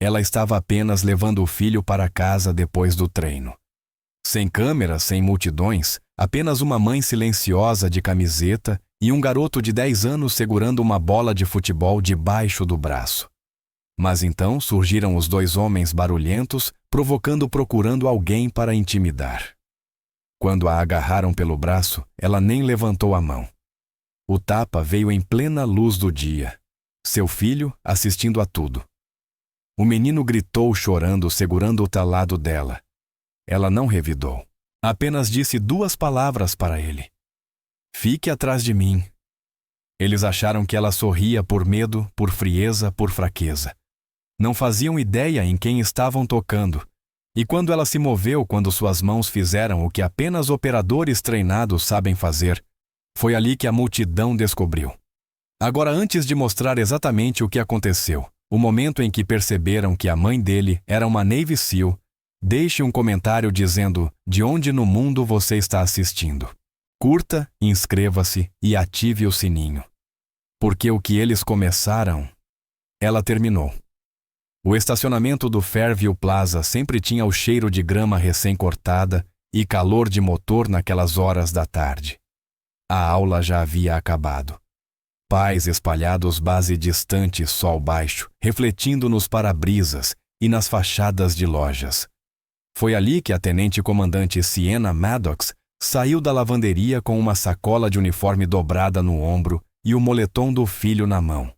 Ela estava apenas levando o filho para casa depois do treino. Sem câmeras, sem multidões, apenas uma mãe silenciosa de camiseta e um garoto de 10 anos segurando uma bola de futebol debaixo do braço. Mas então surgiram os dois homens barulhentos, procurando alguém para intimidar. Quando a agarraram pelo braço, ela nem levantou a mão. O tapa veio em plena luz do dia. Seu filho assistindo a tudo. O menino gritou chorando, segurando o talado dela. Ela não revidou. Apenas disse 2 palavras para ele. Fique atrás de mim. Eles acharam que ela sorria por medo, por frieza, por fraqueza. Não faziam ideia em quem estavam tocando. E quando ela se moveu, quando suas mãos fizeram o que apenas operadores treinados sabem fazer, foi ali que a multidão descobriu. Agora, antes de mostrar exatamente o que aconteceu, o momento em que perceberam que a mãe dele era uma Navy SEAL, deixe um comentário dizendo de onde no mundo você está assistindo. Curta, inscreva-se e ative o sininho. Porque o que eles começaram, ela terminou. O estacionamento do Fairview Plaza sempre tinha o cheiro de grama recém-cortada e calor de motor naquelas horas da tarde. A aula já havia acabado. Pais espalhados base distante, sol baixo, refletindo nos para-brisas e nas fachadas de lojas. Foi ali que a tenente-comandante Sienna Maddox saiu da lavanderia com uma sacola de uniforme dobrada no ombro e o moletom do filho na mão.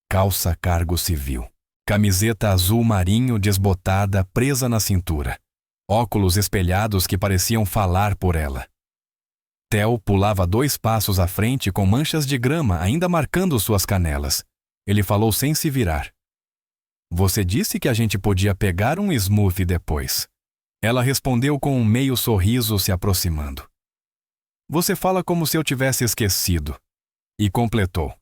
Calça cargo civil. Camiseta azul marinho desbotada presa na cintura. Óculos espelhados que pareciam falar por ela. Theo pulava 2 passos à frente com manchas de grama ainda marcando suas canelas. Ele falou sem se virar. Você disse que a gente podia pegar um smoothie depois. Ela respondeu com um meio sorriso se aproximando. Você fala como se eu tivesse esquecido. E completou.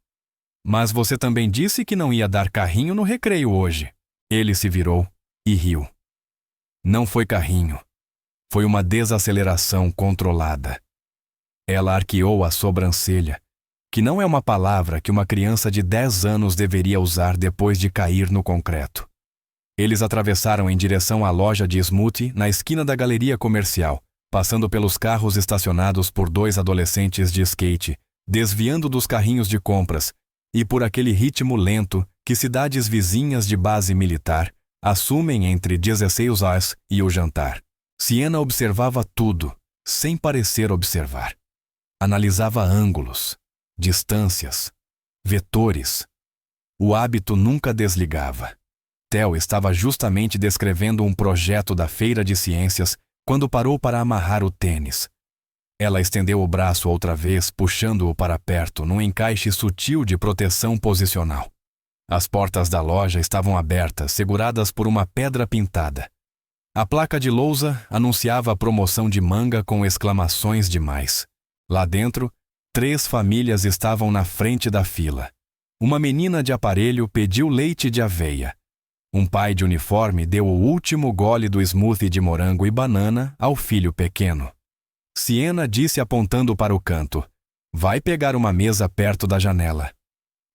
Mas você também disse que não ia dar carrinho no recreio hoje. Ele se virou e riu. Não foi carrinho. Foi uma desaceleração controlada. Ela arqueou a sobrancelha, que não é uma palavra que uma criança de 10 anos deveria usar depois de cair no concreto. Eles atravessaram em direção à loja de smoothie na esquina da galeria comercial, passando pelos carros estacionados por 2 adolescentes de skate, desviando dos carrinhos de compras, e por aquele ritmo lento que cidades vizinhas de base militar assumem entre 16 horas e o jantar. Sienna observava tudo, sem parecer observar. Analisava ângulos, distâncias, vetores. O hábito nunca desligava. Theo estava justamente descrevendo um projeto da feira de ciências quando parou para amarrar o tênis. Ela estendeu o braço outra vez, puxando-o para perto, num encaixe sutil de proteção posicional. As portas da loja estavam abertas, seguradas por uma pedra pintada. A placa de lousa anunciava a promoção de manga com exclamações de mais. Lá dentro, 3 famílias estavam na frente da fila. Uma menina de aparelho pediu leite de aveia. Um pai de uniforme deu o último gole do smoothie de morango e banana ao filho pequeno. Sienna disse apontando para o canto. Vai pegar uma mesa perto da janela.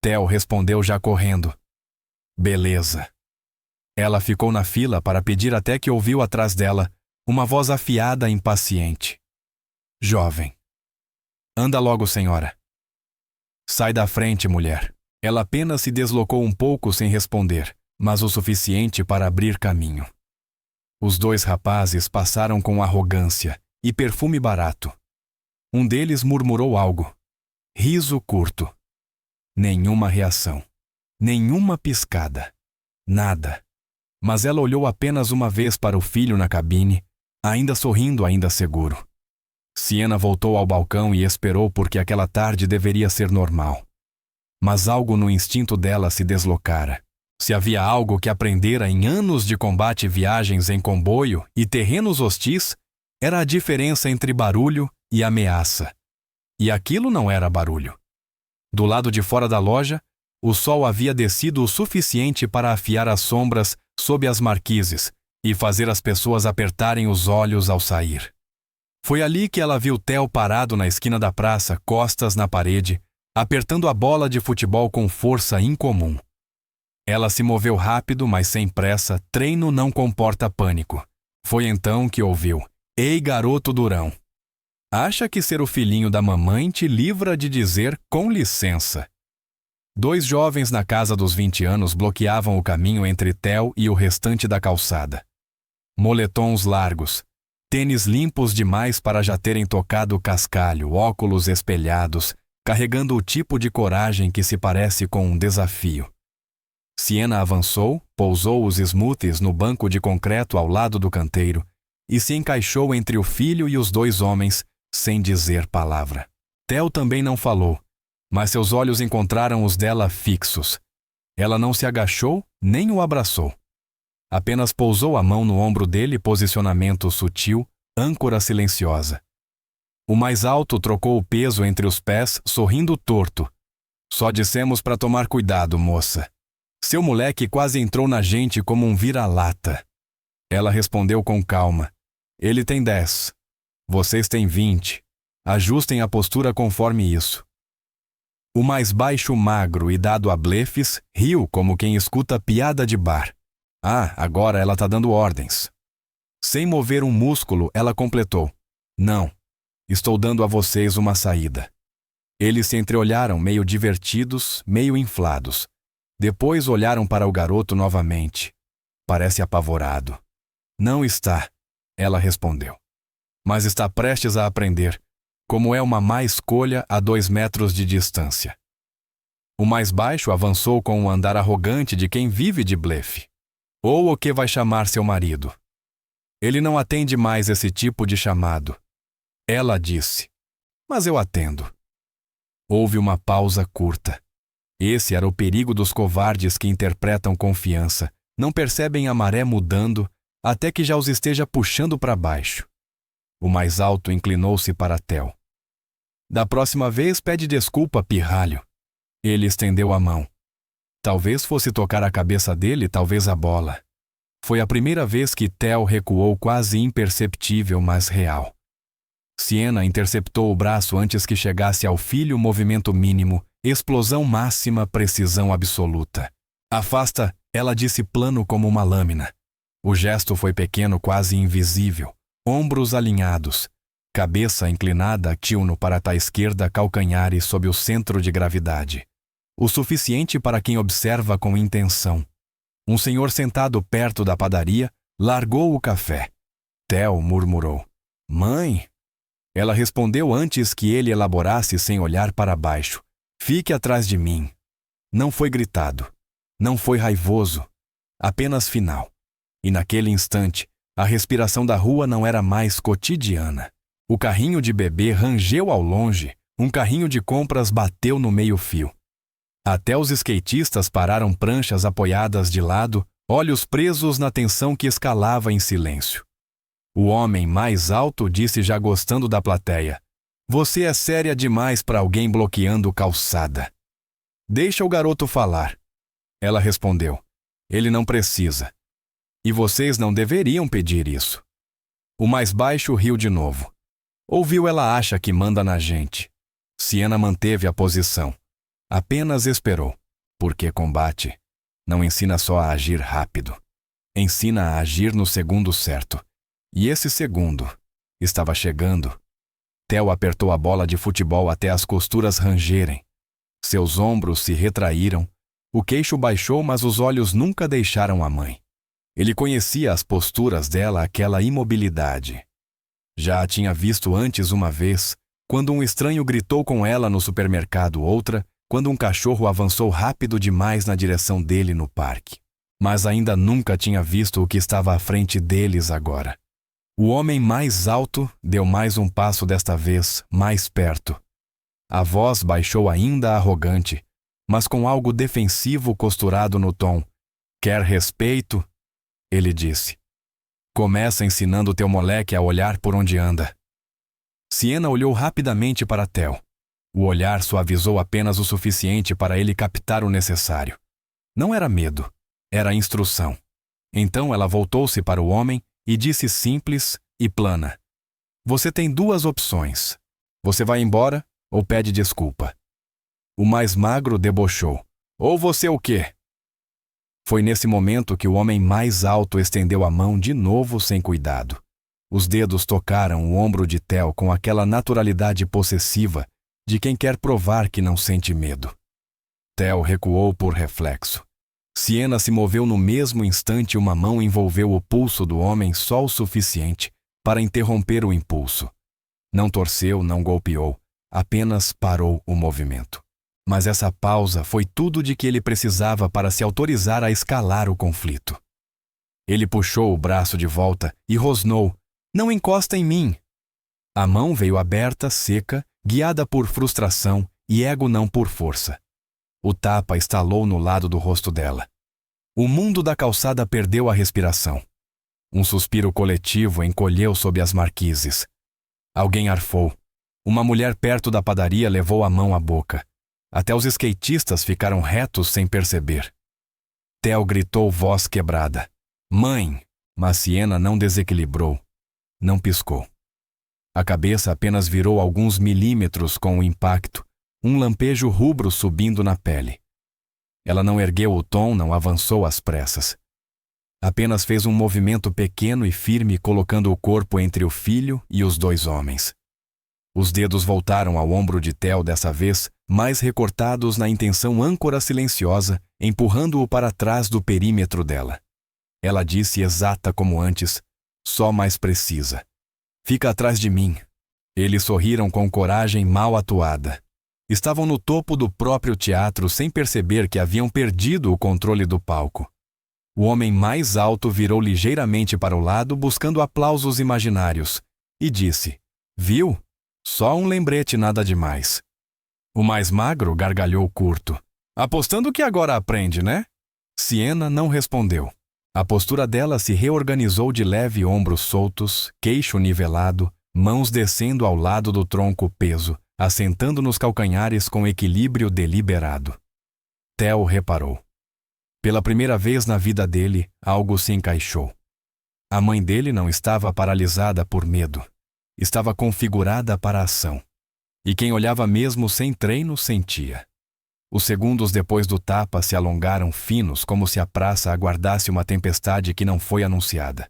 Theo respondeu já correndo. Beleza. Ela ficou na fila para pedir até que ouviu atrás dela uma voz afiada e impaciente. Jovem. Anda logo, senhora. Sai da frente, mulher. Ela apenas se deslocou um pouco sem responder, mas o suficiente para abrir caminho. Os 2 rapazes passaram com arrogância e perfume barato. Um deles murmurou algo. Riso curto. Nenhuma reação. Nenhuma piscada. Nada. Mas ela olhou apenas uma vez para o filho na cabine, ainda sorrindo, ainda seguro. Sienna voltou ao balcão e esperou porque aquela tarde deveria ser normal. Mas algo no instinto dela se deslocara. Se havia algo que aprendera em anos de combate, viagens em comboio e terrenos hostis, era a diferença entre barulho e ameaça. E aquilo não era barulho. Do lado de fora da loja, o sol havia descido o suficiente para afiar as sombras sob as marquises e fazer as pessoas apertarem os olhos ao sair. Foi ali que ela viu Theo parado na esquina da praça, costas na parede, apertando a bola de futebol com força incomum. Ela se moveu rápido, mas sem pressa. Treino não comporta pânico. Foi então que ouviu: Ei, garoto durão! Acha que ser o filhinho da mamãe te livra de dizer com licença? 2 jovens na casa dos 20 anos bloqueavam o caminho entre Theo e o restante da calçada. Moletons largos, tênis limpos demais para já terem tocado o cascalho, óculos espelhados, carregando o tipo de coragem que se parece com um desafio. Siena avançou, pousou os smoothies no banco de concreto ao lado do canteiro e se encaixou entre o filho e os 2 homens, sem dizer palavra. Theo também não falou, mas seus olhos encontraram os dela fixos. Ela não se agachou nem o abraçou. Apenas pousou a mão no ombro dele, posicionamento sutil, âncora silenciosa. O mais alto trocou o peso entre os pés, sorrindo torto. Só dissemos para tomar cuidado, moça. Seu moleque quase entrou na gente como um vira-lata. Ela respondeu com calma. Ele tem 10. Vocês têm 20. Ajustem a postura conforme isso. O mais baixo, magro e dado a blefes, riu como quem escuta piada de bar. Ah, agora ela tá dando ordens. Sem mover um músculo, ela completou. Não, estou dando a vocês uma saída. Eles se entreolharam, meio divertidos, meio inflados. Depois olharam para o garoto novamente. Parece apavorado. Não está, ela respondeu. Mas está prestes a aprender, como é uma má escolha a 2 metros de distância. O mais baixo avançou com um andar arrogante de quem vive de blefe. Ou o que vai chamar seu marido. Ele não atende mais esse tipo de chamado. Ela disse. Mas eu atendo. Houve uma pausa curta. Esse era o perigo dos covardes que interpretam confiança, não percebem a maré mudando até que já os esteja puxando para baixo. O mais alto inclinou-se para Theo. Da próxima vez pede desculpa, pirralho. Ele estendeu a mão. Talvez fosse tocar a cabeça dele, talvez a bola. Foi a primeira vez que Theo recuou, quase imperceptível, mas real. Siena interceptou o braço antes que chegasse ao filho, movimento mínimo, explosão máxima, precisão absoluta. Afasta, ela disse plano como uma lâmina. O gesto foi pequeno, quase invisível. Ombros alinhados, cabeça inclinada, tilno para a esquerda, calcanhares sob o centro de gravidade. O suficiente para quem observa com intenção. Um senhor sentado perto da padaria largou o café. Theo murmurou. Mãe? Ela respondeu antes que ele elaborasse sem olhar para baixo. Fique atrás de mim. Não foi gritado. Não foi raivoso. Apenas final. E naquele instante, a respiração da rua não era mais cotidiana. O carrinho de bebê rangeu ao longe, um carrinho de compras bateu no meio-fio. Até os skatistas pararam, pranchas apoiadas de lado, olhos presos na tensão que escalava em silêncio. O homem mais alto disse, já gostando da plateia: Você é séria demais para alguém bloqueando calçada. Deixa o garoto falar. Ela respondeu: Ele não precisa. E vocês não deveriam pedir isso. O mais baixo riu de novo. Ouviu, ela acha que manda na gente. Siena manteve a posição. Apenas esperou. Porque combate não ensina só a agir rápido. Ensina a agir no segundo certo. E esse segundo estava chegando. Theo apertou a bola de futebol até as costuras rangerem. Seus ombros se retraíram. O queixo baixou, mas os olhos nunca deixaram a mãe. Ele conhecia as posturas dela, aquela imobilidade. Já a tinha visto antes uma vez, quando um estranho gritou com ela no supermercado, outra, quando um cachorro avançou rápido demais na direção dele no parque. Mas ainda nunca tinha visto o que estava à frente deles agora. O homem mais alto deu mais um passo, desta vez mais perto. A voz baixou ainda, arrogante, mas com algo defensivo costurado no tom. Quer respeito? Ele disse. Começa ensinando teu moleque a olhar por onde anda. Siena olhou rapidamente para Theo. O olhar suavizou apenas o suficiente para ele captar o necessário. Não era medo, era instrução. Então ela voltou-se para o homem e disse simples e plana: Você tem 2 opções. Você vai embora ou pede desculpa. O mais magro debochou. Ou você o quê? Foi nesse momento que o homem mais alto estendeu a mão de novo sem cuidado. Os dedos tocaram o ombro de Theo com aquela naturalidade possessiva de quem quer provar que não sente medo. Theo recuou por reflexo. Siena se moveu no mesmo instante e uma mão envolveu o pulso do homem só o suficiente para interromper o impulso. Não torceu, não golpeou, apenas parou o movimento. Mas essa pausa foi tudo de que ele precisava para se autorizar a escalar o conflito. Ele puxou o braço de volta e rosnou: "Não encosta em mim!" A mão veio aberta, seca, guiada por frustração e ego, não por força. O tapa estalou no lado do rosto dela. O mundo da calçada perdeu a respiração. Um suspiro coletivo encolheu sob as marquises. Alguém arfou. Uma mulher perto da padaria levou a mão à boca. Até os skatistas ficaram retos sem perceber. Theo gritou, voz quebrada: "Mãe!" Mas Siena não desequilibrou. Não piscou. A cabeça apenas virou alguns milímetros com o impacto, um lampejo rubro subindo na pele. Ela não ergueu o tom, não avançou às pressas. Apenas fez um movimento pequeno e firme, colocando o corpo entre o filho e os dois homens. Os dedos voltaram ao ombro de Theo dessa vez, mais recortados na intenção âncora silenciosa, empurrando-o para trás do perímetro dela. Ela disse exata como antes, só mais precisa: "Fica atrás de mim." Eles sorriram com coragem mal atuada. Estavam no topo do próprio teatro sem perceber que haviam perdido o controle do palco. O homem mais alto virou ligeiramente para o lado, buscando aplausos imaginários, e disse: "Viu? Só um lembrete, nada demais." O mais magro gargalhou curto. "Apostando que agora aprende, né?" Siena não respondeu. A postura dela se reorganizou de leve, ombros soltos, queixo nivelado, mãos descendo ao lado do tronco peso, assentando nos calcanhares com equilíbrio deliberado. Theo reparou. Pela primeira vez na vida dele, algo se encaixou. A mãe dele não estava paralisada por medo. Estava configurada para a ação. E quem olhava mesmo sem treino sentia. Os segundos depois do tapa se alongaram finos, como se a praça aguardasse uma tempestade que não foi anunciada.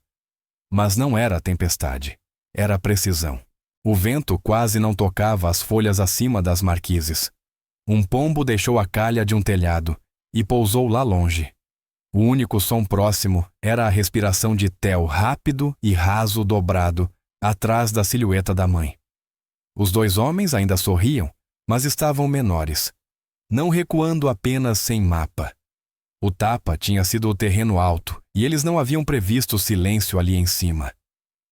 Mas não era tempestade, era precisão. O vento quase não tocava as folhas acima das marquises. Um pombo deixou a calha de um telhado e pousou lá longe. O único som próximo era a respiração de Theo, rápido e raso dobrado, atrás da silhueta da mãe. Os dois homens ainda sorriam, mas estavam menores, não recuando apenas sem mapa. O tapa tinha sido o terreno alto e eles não haviam previsto silêncio ali em cima.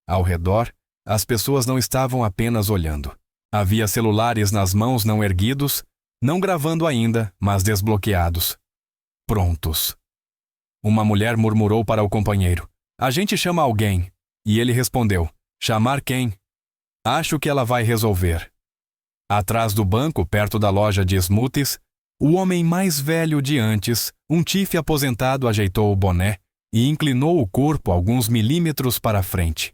Ao redor, as pessoas não estavam apenas olhando. Havia celulares nas mãos não erguidos, não gravando ainda, mas desbloqueados. Prontos. Uma mulher murmurou para o companheiro: "A gente chama alguém." E ele respondeu: "Chamar quem?" "Acho que ela vai resolver." Atrás do banco, perto da loja de smoothies, o homem mais velho de antes, um tife aposentado, ajeitou o boné e inclinou o corpo alguns milímetros para a frente.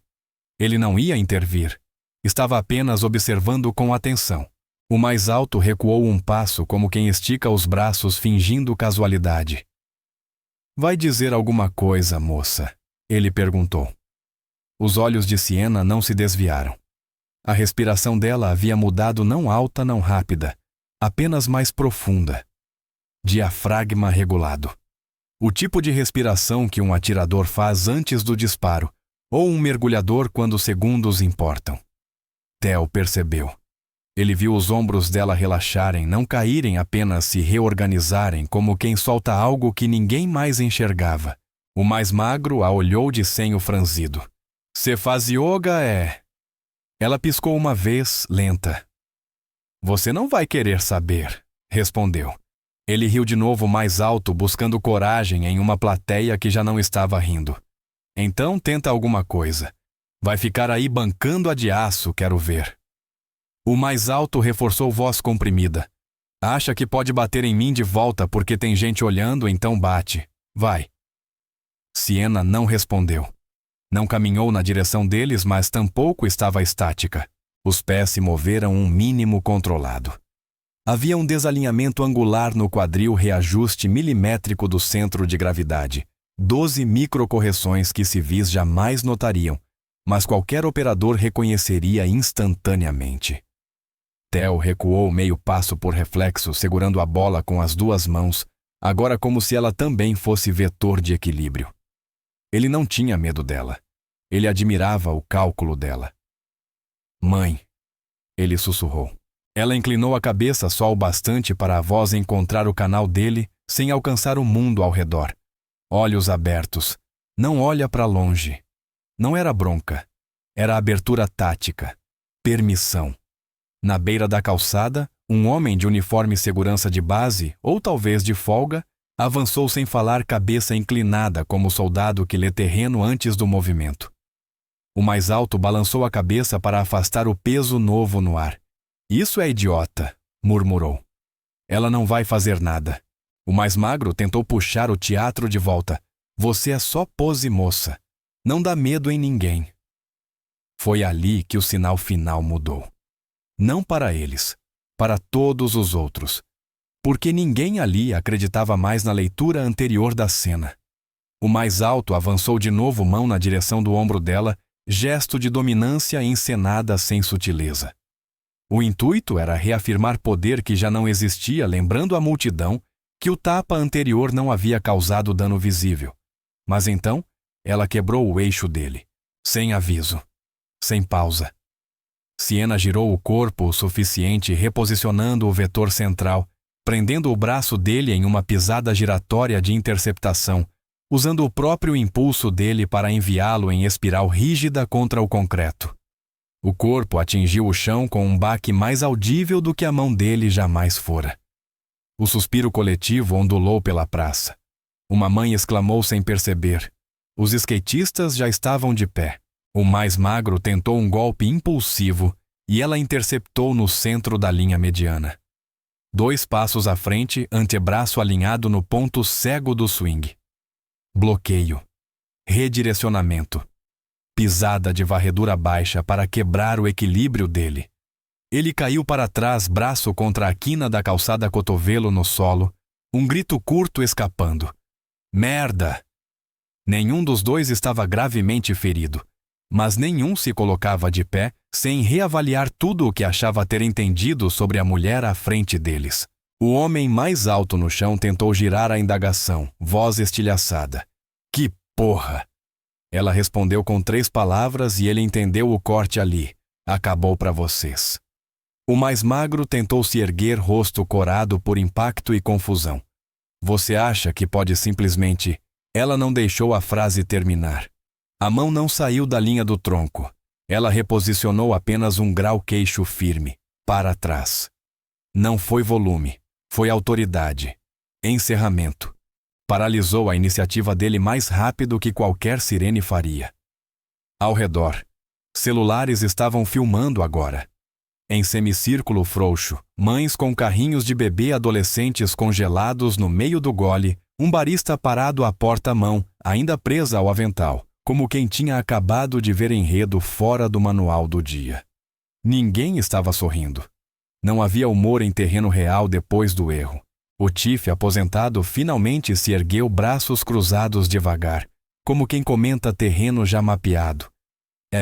Ele não ia intervir. Estava apenas observando com atenção. O mais alto recuou um passo, como quem estica os braços fingindo casualidade. "Vai dizer alguma coisa, moça?" ele perguntou. Os olhos de Siena não se desviaram. A respiração dela havia mudado, não alta, não rápida, apenas mais profunda. Diafragma regulado. O tipo de respiração que um atirador faz antes do disparo, ou um mergulhador quando os segundos importam. Theo percebeu. Ele viu os ombros dela relaxarem, não caírem, apenas se reorganizarem, como quem solta algo que ninguém mais enxergava. O mais magro a olhou de senho franzido. "Cê faz yoga, é?" Ela piscou uma vez, lenta. "Você não vai querer saber", respondeu. Ele riu de novo mais alto, buscando coragem em uma plateia que já não estava rindo. "Então tenta alguma coisa. Vai ficar aí bancando a de aço, quero ver." O mais alto reforçou voz comprimida. "Acha que pode bater em mim de volta porque tem gente olhando, então bate. Vai." Siena não respondeu. Não caminhou na direção deles, mas tampouco estava estática. Os pés se moveram um mínimo controlado. Havia um desalinhamento angular no quadril reajuste milimétrico do centro de gravidade. 12 microcorreções que civis jamais notariam, mas qualquer operador reconheceria instantaneamente. Theo recuou meio passo por reflexo, segurando a bola com as duas mãos, agora como se ela também fosse vetor de equilíbrio. Ele não tinha medo dela. Ele admirava o cálculo dela. Mãe, ele sussurrou. Ela inclinou a cabeça só o bastante para a voz encontrar o canal dele sem alcançar o mundo ao redor. Olhos abertos. Não olha para longe. Não era bronca. Era abertura tática. Permissão. Na beira da calçada, um homem de uniforme segurança de base, ou talvez de folga, avançou sem falar, cabeça inclinada como soldado que lê terreno antes do movimento. O mais alto balançou a cabeça para afastar o peso novo no ar. Isso é idiota, murmurou. Ela não vai fazer nada. O mais magro tentou puxar o teatro de volta. Você é só pose, moça. Não dá medo em ninguém. Foi ali que o sinal final mudou. Não para eles, para todos os outros. Porque ninguém ali acreditava mais na leitura anterior da cena. O mais alto avançou de novo, mão na direção do ombro dela, gesto de dominância encenada sem sutileza. O intuito era reafirmar poder que já não existia, lembrando à multidão que o tapa anterior não havia causado dano visível. Mas então, ela quebrou o eixo dele, sem aviso, sem pausa. Siena girou o corpo o suficiente, reposicionando o vetor central, prendendo o braço dele em uma pisada giratória de interceptação, usando o próprio impulso dele para enviá-lo em espiral rígida contra o concreto. O corpo atingiu o chão com um baque mais audível do que a mão dele jamais fora. O suspiro coletivo ondulou pela praça. Uma mãe exclamou sem perceber. Os skatistas já estavam de pé. O mais magro tentou um golpe impulsivo e ela interceptou no centro da linha mediana. 2 passos à frente, antebraço alinhado no ponto cego do swing. Bloqueio. Redirecionamento. Pisada de varredura baixa para quebrar o equilíbrio dele. Ele caiu para trás, braço contra a quina da calçada, cotovelo no solo, um grito curto escapando. Merda! Nenhum dos dois estava gravemente ferido, mas nenhum se colocava de pé sem reavaliar tudo o que achava ter entendido sobre a mulher à frente deles. O homem mais alto no chão tentou girar a indagação, voz estilhaçada. Que porra! Ela respondeu com 3 palavras e ele entendeu o corte ali. Acabou para vocês. O mais magro tentou se erguer, rosto corado por impacto e confusão. Você acha que pode simplesmente... Ela não deixou a frase terminar. A mão não saiu da linha do tronco. Ela reposicionou apenas um grau, queixo firme, para trás. Não foi volume, foi autoridade. Encerramento. Paralisou a iniciativa dele mais rápido que qualquer sirene faria. Ao redor, celulares estavam filmando agora. Em semicírculo frouxo, mães com carrinhos de bebê, adolescentes congelados no meio do gole, um barista parado à porta-mão, ainda presa ao avental, como quem tinha acabado de ver enredo fora do manual do dia. Ninguém estava sorrindo. Não havia humor em terreno real depois do erro. O Tiff aposentado finalmente se ergueu, braços cruzados devagar, como quem comenta terreno já mapeado.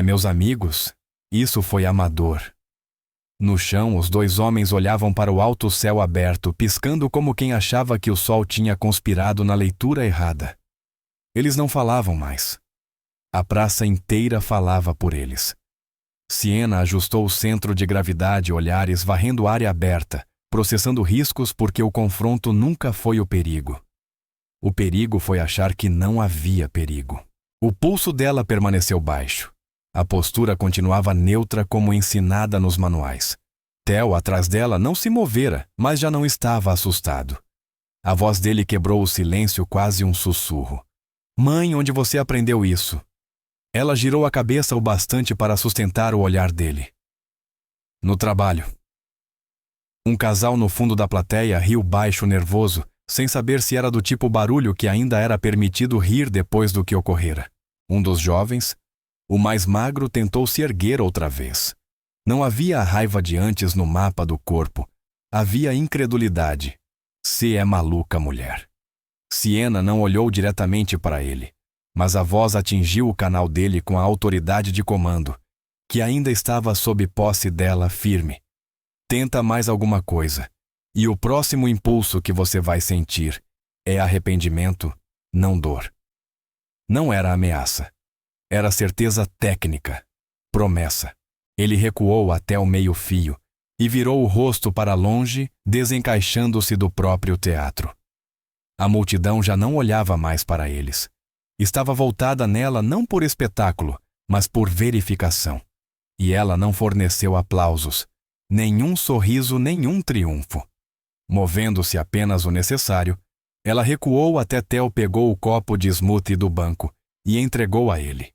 Meus amigos, isso foi amador. No chão, os 2 homens olhavam para o alto céu aberto, piscando como quem achava que o sol tinha conspirado na leitura errada. Eles não falavam mais. A praça inteira falava por eles. Siena ajustou o centro de gravidade, olhares varrendo área aberta, processando riscos porque o confronto nunca foi o perigo. O perigo foi achar que não havia perigo. O pulso dela permaneceu baixo. A postura continuava neutra como ensinada nos manuais. Theo, atrás dela, não se movera, mas já não estava assustado. A voz dele quebrou o silêncio, quase um sussurro. Mãe, onde você aprendeu isso? Ela girou a cabeça o bastante para sustentar o olhar dele. No trabalho. Um casal no fundo da plateia riu baixo, nervoso, sem saber se era do tipo barulho que ainda era permitido rir depois do que ocorrera. Um dos jovens, o mais magro, tentou se erguer outra vez. Não havia a raiva de antes no mapa do corpo, Havia incredulidade. "Se é maluca, mulher." Siena não olhou diretamente para ele, mas a voz atingiu o canal dele com a autoridade de comando, que ainda estava sob posse dela firme. "Tenta mais alguma coisa, e o próximo impulso que você vai sentir é arrependimento, não dor." Não era ameaça. Era certeza técnica, promessa. Ele recuou até o meio-fio e virou o rosto para longe, desencaixando-se do próprio teatro. A multidão já não olhava mais para eles. Estava voltada nela não por espetáculo, mas por verificação. E ela não forneceu aplausos, nenhum sorriso, nenhum triunfo. Movendo-se apenas o necessário, ela recuou até Theo pegou o copo de smoothie do banco e entregou a ele.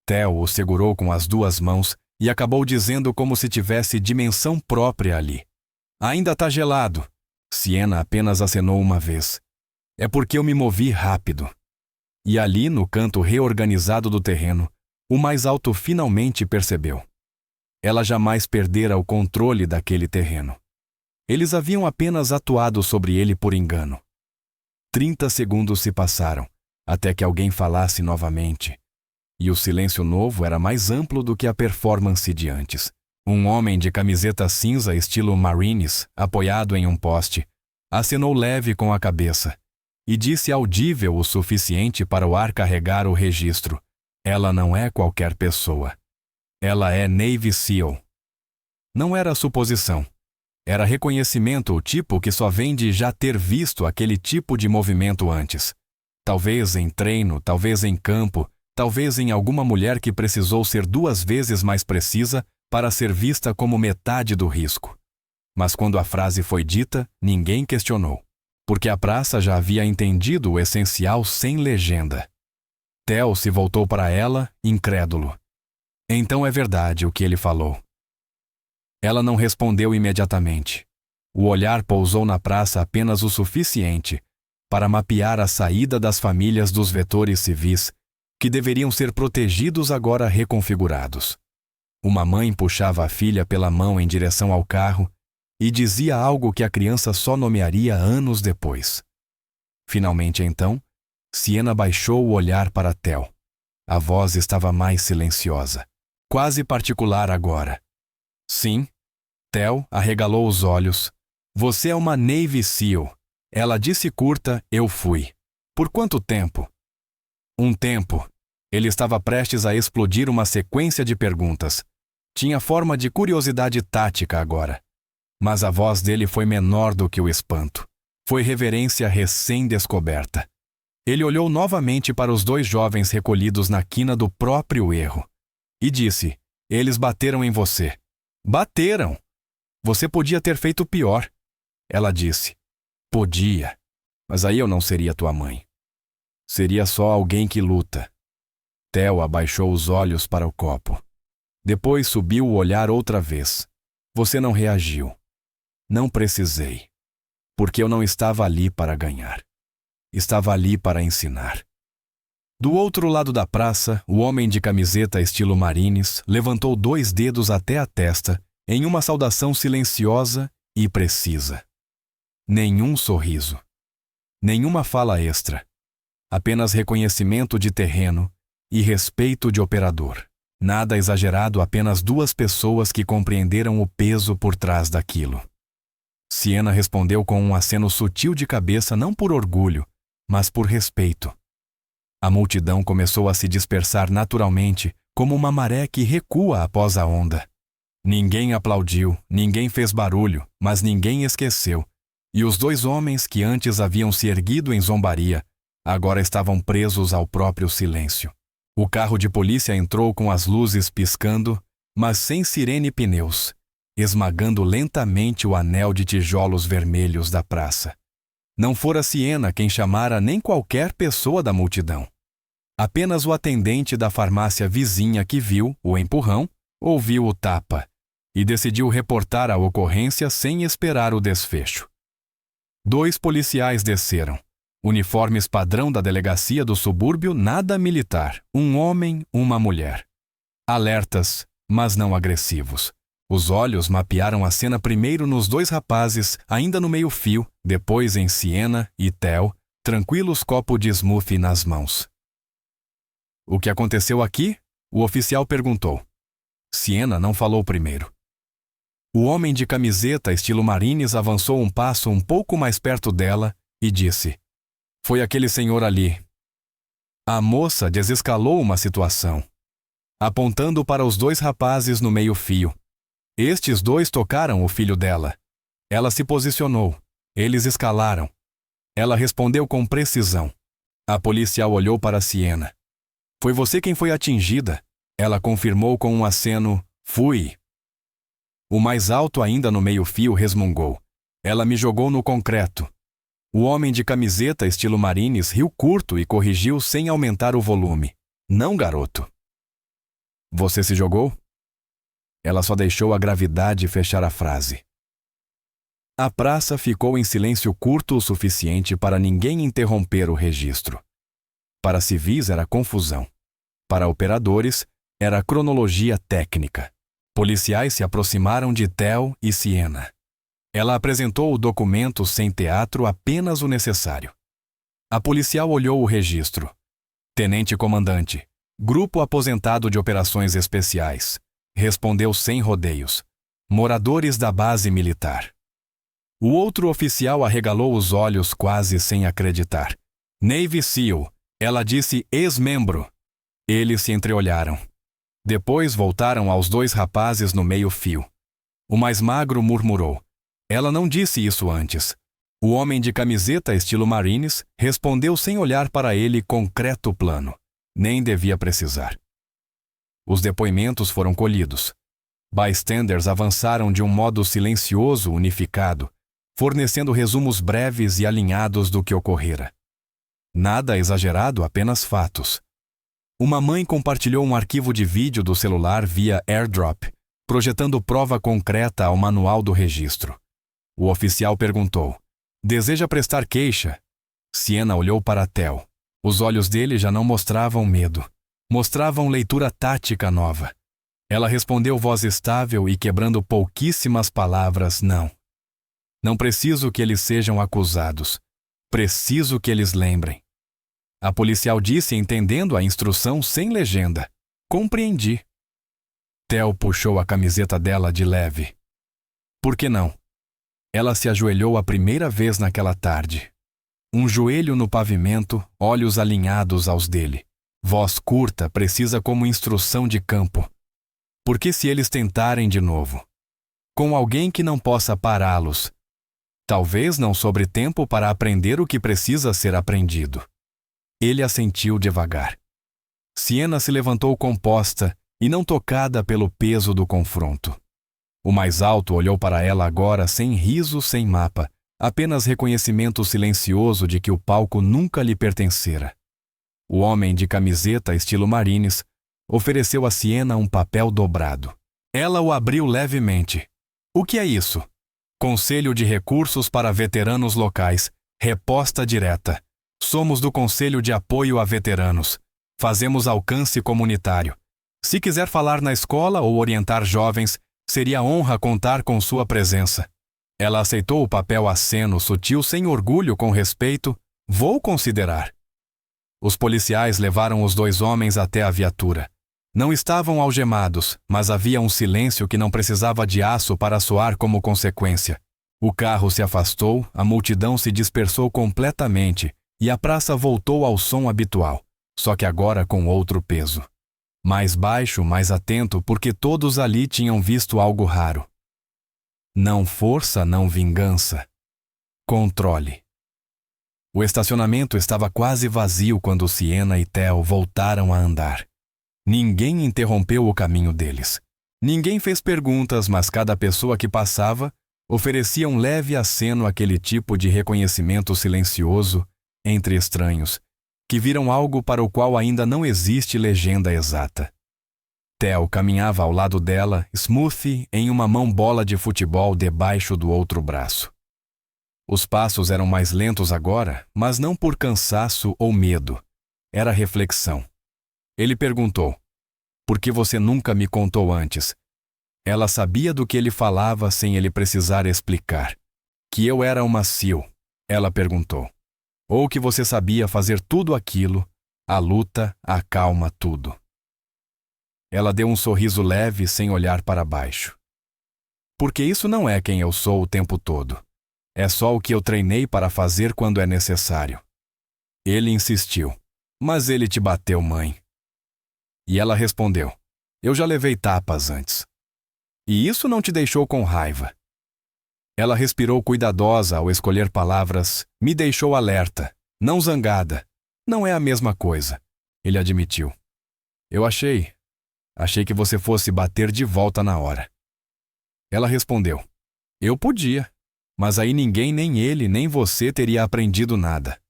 Theo o segurou com as duas mãos e acabou dizendo como se tivesse dimensão própria ali. "Ainda tá gelado." Siena apenas acenou uma vez. "É porque eu me movi rápido." E ali, no canto reorganizado do terreno, o mais alto finalmente percebeu. Ela jamais perdera o controle daquele terreno. Eles haviam apenas atuado sobre ele por engano. 30 segundos se passaram, até que alguém falasse novamente. E o silêncio novo era mais amplo do que a performance de antes. Um homem de camiseta cinza estilo Marines, apoiado em um poste, acenou leve com a cabeça e disse audível o suficiente para o ar carregar o registro: "Ela não é qualquer pessoa. Ela é Navy SEAL." Não era suposição. Era reconhecimento, o tipo que só vem de já ter visto aquele tipo de movimento antes. Talvez em treino, talvez em campo, talvez em alguma mulher que precisou ser 2 vezes mais precisa para ser vista como metade do risco. Mas quando a frase foi dita, ninguém questionou, porque a praça já havia entendido o essencial sem legenda. Theo se voltou para ela, incrédulo. "Então é verdade o que ele falou." Ela não respondeu imediatamente. O olhar pousou na praça apenas o suficiente para mapear a saída das famílias dos vetores civis, que deveriam ser protegidos agora reconfigurados. Uma mãe puxava a filha pela mão em direção ao carro e dizia algo que a criança só nomearia anos depois. Finalmente, então, Siena baixou o olhar para Theo. A voz estava mais silenciosa, quase particular agora. "Sim." Theo arregalou os olhos. "Você é uma Navy SEAL." Ela disse curta: "Eu fui." "Por quanto tempo?" "Um tempo." Ele estava prestes a explodir uma sequência de perguntas. Tinha forma de curiosidade tática agora. Mas a voz dele foi menor do que o espanto. Foi reverência recém-descoberta. Ele olhou novamente para os 2 jovens recolhidos na quina do próprio erro. E disse: "Eles bateram em você." "Bateram! Você podia ter feito pior." Ela disse: "Podia, mas aí eu não seria tua mãe. Seria só alguém que luta." Theo abaixou os olhos para o copo. Depois subiu o olhar outra vez. "Você não reagiu." "Não precisei. Porque eu não estava ali para ganhar. Estava ali para ensinar." Do outro lado da praça, o homem de camiseta estilo Marines levantou 2 dedos até a testa em uma saudação silenciosa e precisa. Nenhum sorriso. Nenhuma fala extra. Apenas reconhecimento de terreno e respeito de operador. Nada exagerado, apenas 2 pessoas que compreenderam o peso por trás daquilo. Siena respondeu com um aceno sutil de cabeça, não por orgulho, mas por respeito. A multidão começou a se dispersar naturalmente, como uma maré que recua após a onda. Ninguém aplaudiu, ninguém fez barulho, mas ninguém esqueceu. E os 2 homens que antes haviam se erguido em zombaria, agora estavam presos ao próprio silêncio. O carro de polícia entrou com as luzes piscando, mas sem sirene e pneus, esmagando lentamente o anel de tijolos vermelhos da praça. Não fora Siena quem chamara nem qualquer pessoa da multidão. Apenas o atendente da farmácia vizinha que viu o empurrão, ouviu o tapa e decidiu reportar a ocorrência sem esperar o desfecho. 2 policiais desceram. Uniformes padrão da delegacia do subúrbio, nada militar. Um homem, uma mulher. Alertas, mas não agressivos. Os olhos mapearam a cena primeiro nos dois rapazes, ainda no meio-fio, depois em Sienna e Theo, tranquilos, copo de smoothie nas mãos. O que aconteceu aqui? O oficial perguntou. Sienna não falou primeiro. O homem de camiseta estilo Marines avançou um passo um pouco mais perto dela e disse: Foi aquele senhor ali. A moça desescalou uma situação, apontando para os dois rapazes no meio-fio. Estes dois tocaram o filho dela. Ela se posicionou. Eles escalaram. Ela respondeu com precisão. A policial olhou para Sienna. Foi você quem foi atingida. Ela confirmou com um aceno. Fui. O mais alto ainda no meio-fio resmungou. Ela me jogou no concreto. O homem de camiseta estilo Marines riu curto e corrigiu sem aumentar o volume. Não, garoto. Você se jogou? Ela só deixou a gravidade fechar a frase. A praça ficou em silêncio curto o suficiente para ninguém interromper o registro. Para civis era confusão. Para operadores, era cronologia técnica. Policiais se aproximaram de Theo e Sienna. Ela apresentou o documento sem teatro, apenas o necessário. A policial olhou o registro. Tenente Comandante, Grupo Aposentado de Operações Especiais. Respondeu sem rodeios. Moradores da base militar. O outro oficial arregalou os olhos quase sem acreditar. Navy SEAL. Ela disse ex-membro. Eles se entreolharam. Depois voltaram aos dois rapazes no meio-fio. O mais magro murmurou. Ela não disse isso antes. O homem de camiseta estilo Marines respondeu sem olhar para ele concreto plano. Nem devia precisar. Os depoimentos foram colhidos. Bystanders avançaram de um modo silencioso, unificado, fornecendo resumos breves e alinhados do que ocorrera. Nada exagerado, apenas fatos. Uma mãe compartilhou um arquivo de vídeo do celular via AirDrop, projetando prova concreta ao manual do registro. O oficial perguntou: Deseja prestar queixa? Sienna olhou para Theo. Os olhos dele já não mostravam medo. Mostravam leitura tática nova. Ela respondeu voz estável e quebrando pouquíssimas palavras, não. Não preciso que eles sejam acusados. Preciso que eles lembrem. A policial disse entendendo a instrução sem legenda. Compreendi. Theo puxou a camiseta dela de leve. Por que não? Ela se ajoelhou a primeira vez naquela tarde. Um joelho no pavimento, olhos alinhados aos dele. Voz curta, precisa como instrução de campo. Porque se eles tentarem de novo? Com alguém que não possa pará-los. Talvez não sobre tempo para aprender o que precisa ser aprendido. Ele assentiu devagar. Sienna se levantou composta e não tocada pelo peso do confronto. O mais alto olhou para ela agora sem riso, sem mapa, apenas reconhecimento silencioso de que o palco nunca lhe pertencera. O homem de camiseta estilo Marines ofereceu a Sienna um papel dobrado. Ela o abriu levemente. O que é isso? Conselho de Recursos para Veteranos Locais. Reposta direta. Somos do Conselho de Apoio a Veteranos. Fazemos alcance comunitário. Se quiser falar na escola ou orientar jovens, seria honra contar com sua presença. Ela aceitou o papel aceno, sutil, sem orgulho, com respeito. Vou considerar. Os policiais levaram os dois homens até a viatura. Não estavam algemados, mas havia um silêncio que não precisava de aço para soar como consequência. O carro se afastou, a multidão se dispersou completamente e a praça voltou ao som habitual, só que agora com outro peso. Mais baixo, mais atento, porque todos ali tinham visto algo raro. Não força, não vingança. Controle. O estacionamento estava quase vazio quando Sienna e Theo voltaram a andar. Ninguém interrompeu o caminho deles. Ninguém fez perguntas, mas cada pessoa que passava oferecia um leve aceno àquele tipo de reconhecimento silencioso entre estranhos, que viram algo para o qual ainda não existe legenda exata. Theo caminhava ao lado dela, smoothie em uma mão, bola de futebol debaixo do outro braço. Os passos eram mais lentos agora, mas não por cansaço ou medo. Era reflexão. Ele perguntou: Por que você nunca me contou antes? Ela sabia do que ele falava sem ele precisar explicar. Que eu era uma SEAL, ela perguntou. Ou que você sabia fazer tudo aquilo, a luta acalma tudo. Ela deu um sorriso leve sem olhar para baixo. Porque isso não é quem eu sou o tempo todo. É só o que eu treinei para fazer quando é necessário. Ele insistiu. Mas ele te bateu, mãe. E ela respondeu. Eu já levei tapas antes. E isso não te deixou com raiva. Ela respirou cuidadosa ao escolher palavras. Me deixou alerta, não zangada. Não é a mesma coisa, ele admitiu. Eu achei que você fosse bater de volta na hora. Ela respondeu. Eu podia, mas aí ninguém, nem ele, nem você teria aprendido nada.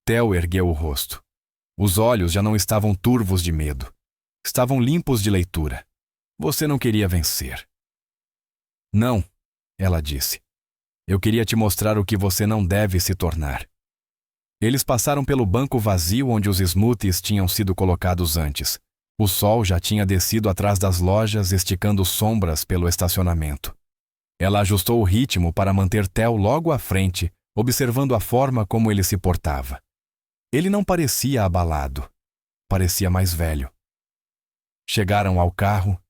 Theo ergueu o rosto. Os olhos já não estavam turvos de medo. Estavam limpos de leitura. Você não queria vencer. Não, ela disse. Eu queria te mostrar o que você não deve se tornar. Eles passaram pelo banco vazio onde os smoothies tinham sido colocados antes. O sol já tinha descido atrás das lojas, esticando sombras pelo estacionamento. Ela ajustou o ritmo para manter Theo logo à frente, observando a forma como ele se portava. Ele não parecia abalado. Parecia mais velho. Chegaram ao carro.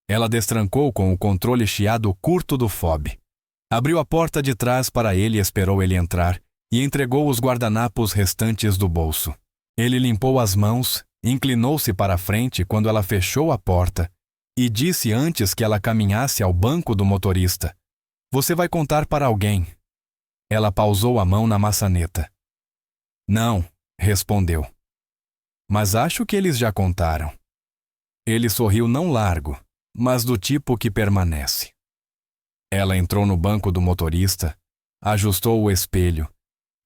Ela destrancou com o controle chiado curto do fob. Abriu a porta de trás para ele e esperou ele entrar, e entregou os guardanapos restantes do bolso. Ele limpou as mãos, inclinou-se para a frente quando ela fechou a porta e disse antes que ela caminhasse ao banco do motorista. Você vai contar para alguém. Ela pausou a mão na maçaneta. Não, respondeu. Mas acho que eles já contaram. Ele sorriu não largo, mas do tipo que permanece. Ela entrou no banco do motorista, ajustou o espelho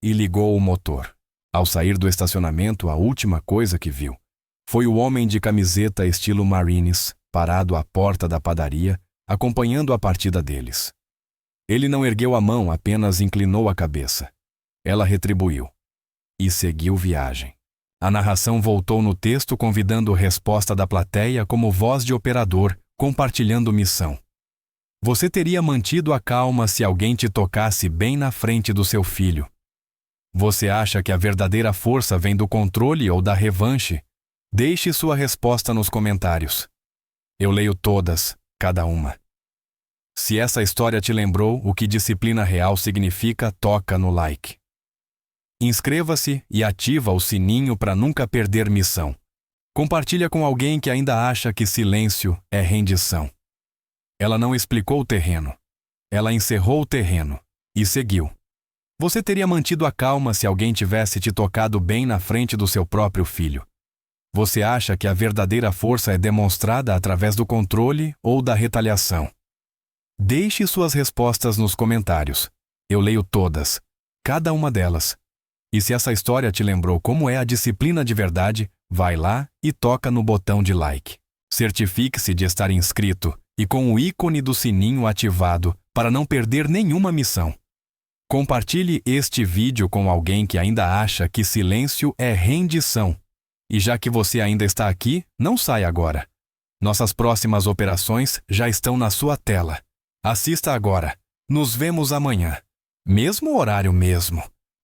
e ligou o motor. Ao sair do estacionamento, a última coisa que viu foi o homem de camiseta estilo Marines, parado à porta da padaria, acompanhando a partida deles. Ele não ergueu a mão, apenas inclinou a cabeça. Ela retribuiu. E seguiu viagem. A narração voltou no texto convidando resposta da plateia como voz de operador, compartilhando missão. Você teria mantido a calma se alguém te tocasse bem na frente do seu filho. Você acha que a verdadeira força vem do controle ou da revanche? Deixe sua resposta nos comentários. Eu leio todas, cada uma. Se essa história te lembrou o que disciplina real significa, toca no like. Inscreva-se e ativa o sininho para nunca perder missão. Compartilha com alguém que ainda acha que silêncio é rendição. Ela não explicou o terreno. Ela encerrou o terreno e seguiu. Você teria mantido a calma se alguém tivesse te tocado bem na frente do seu próprio filho. Você acha que a verdadeira força é demonstrada através do controle ou da retaliação? Deixe suas respostas nos comentários. Eu leio todas, cada uma delas. E se essa história te lembrou como é a disciplina de verdade, vai lá e toca no botão de like. Certifique-se de estar inscrito e com o ícone do sininho ativado para não perder nenhuma missão. Compartilhe este vídeo com alguém que ainda acha que silêncio é rendição. E já que você ainda está aqui, não saia agora. Nossas próximas operações já estão na sua tela. Assista agora. Nos vemos amanhã. Mesmo horário mesmo.